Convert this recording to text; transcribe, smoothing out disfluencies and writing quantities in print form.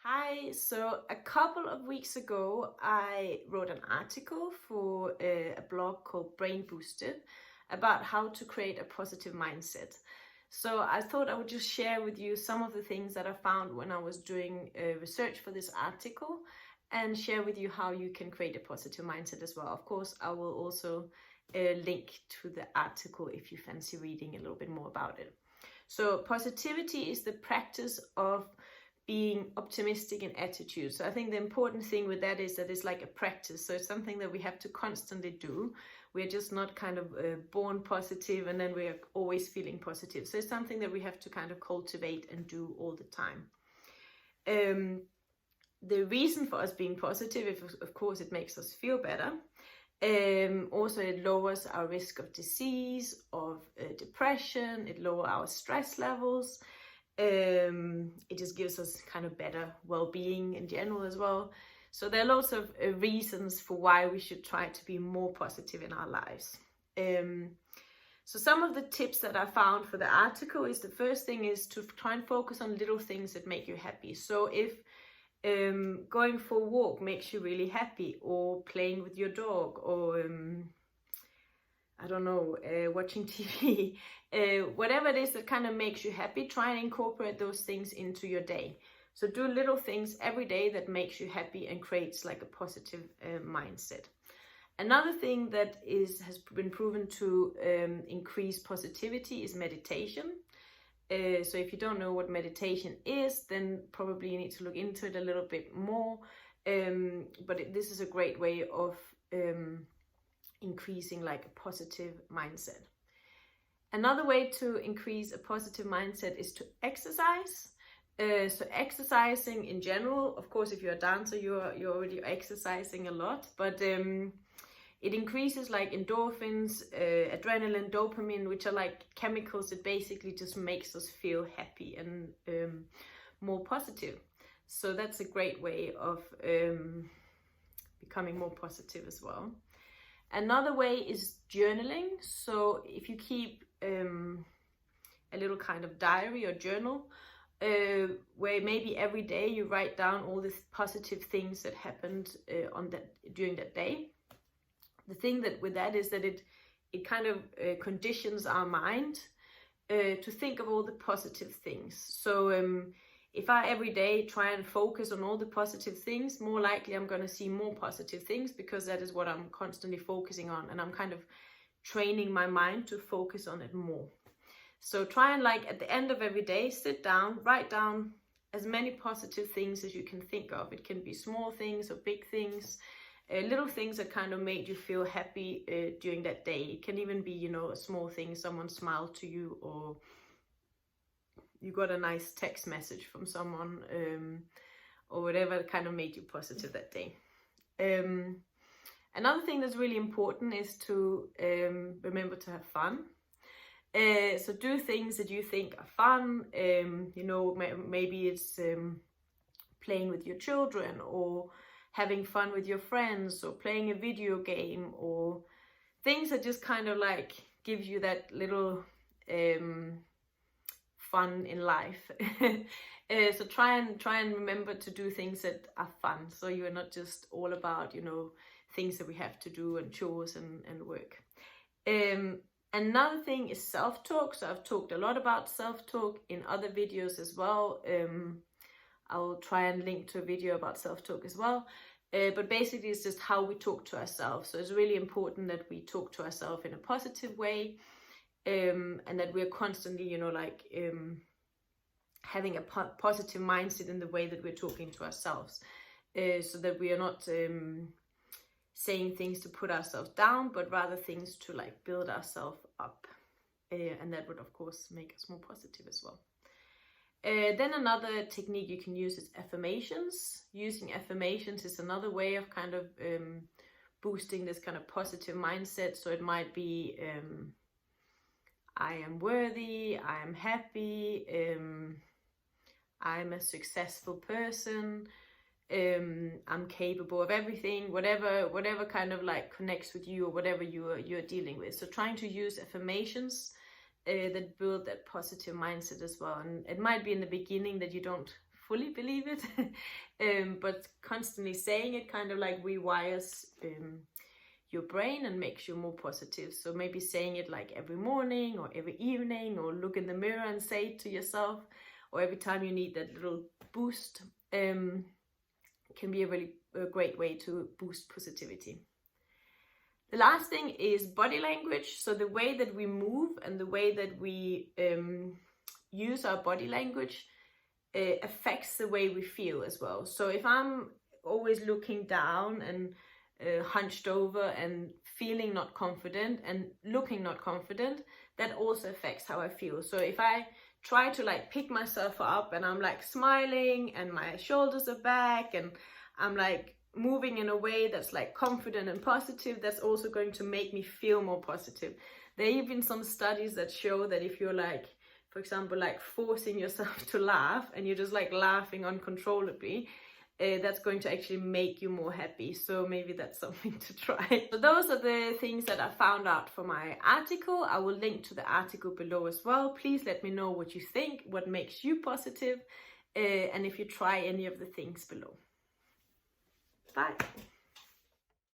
Hi, so a couple of weeks ago, I wrote an article for a blog called Brain Boosted about how to create a positive mindset. So I thought I would just share with you some of the things that I found when I was doing research for this article and share with you how you can create a positive mindset as well. Of course, I will also link to the article if you fancy reading a little bit more about it. So positivity is the practice of being optimistic in attitude. So I think the important thing with that is that it's like a practice. So it's something that we have to constantly do. We're just not kind of born positive and then we're always feeling positive. So it's something that we have to kind of cultivate and do all the time. The reason for us being positive is, of course, it makes us feel better. Also, it lowers our risk of disease, of depression. It lowers our stress levels. It just gives us kind of better well-being in general as well. So there are lots of reasons for why we should try to be more positive in our lives. So some of the tips that I found for the article is the first thing is to try and focus on little things that make you happy. So if going for a walk makes you really happy, or playing with your dog, or I don't know, watching TV, whatever it is that kind of makes you happy, try and incorporate those things into your day. So do little things every day that makes you happy and creates like a positive mindset. Another thing that has been proven to increase positivity is meditation. So if you don't know what meditation is, then probably you need to look into it a little bit more. But this is a great way of increasing like a positive mindset. Another way to increase a positive mindset is to exercise. So exercising in general, of course, if you're a dancer, you're already exercising a lot, but it increases like endorphins, adrenaline, dopamine, which are like chemicals that basically just makes us feel happy and more positive. So that's a great way of becoming more positive as well. Another way is journaling. So if you keep a little kind of diary or journal, where maybe every day you write down all the positive things that happened during that day. The thing that with that is that it kind of conditions our mind to think of all the positive things. So if I every day try and focus on all the positive things, more likely I'm going to see more positive things, because that is what I'm constantly focusing on, and I'm kind of training my mind to focus on it more. So try and, like, at the end of every day, sit down, write down as many positive things as you can think of. It can be small things or big things, little things that kind of made you feel happy during that day. It can even be, you know, a small thing, someone smiled to you, or you got a nice text message from someone, or whatever kind of made you positive that day. Another thing that's really important is to remember to have fun. So do things that you think are fun. You know, maybe it's playing with your children, or having fun with your friends, or playing a video game, or things that just kind of like give you that little fun in life. So try and remember to do things that are fun, so you're not just all about, you know, things that we have to do and chores and work. Another thing is self-talk. So I've talked a lot about self-talk in other videos as well. I'll try and link to a video about self-talk as well. But basically it's just how we talk to ourselves. So it's really important that we talk to ourselves in a positive way, and that we're constantly, you know, like having a positive mindset in the way that we're talking to ourselves, so that we are not saying things to put ourselves down, but rather things to like build ourselves up. And that would of course make us more positive as well. Then another technique you can use is affirmations. Using affirmations is another way of kind of boosting this kind of positive mindset. So it might be, I am worthy, I am happy, I'm a successful person, I'm capable of everything, whatever kind of like connects with you, or whatever you're dealing with. So trying to use affirmations that build that positive mindset as well. And it might be in the beginning that you don't fully believe it, but constantly saying it kind of like rewires your brain and makes you more positive. So maybe saying it like every morning or every evening, or look in the mirror and say it to yourself, or every time you need that little boost, can be a really great way to boost positivity. The last thing is body language. So the way that we move and the way that we use our body language affects the way we feel as well. So if I'm always looking down and hunched over and feeling not confident and looking not confident, that also affects how I feel. So if I try to like pick myself up and I'm like smiling and my shoulders are back and I'm like moving in a way that's like confident and positive, that's also going to make me feel more positive. There have been some studies that show that if you're like, for example, like forcing yourself to laugh and you're just like laughing uncontrollably, that's going to actually make you more happy. So maybe that's something to try. So those are the things that I found out for my article. I will link to the article below as well. Please let me know what you think, what makes you positive, and if you try any of the things below. Bye.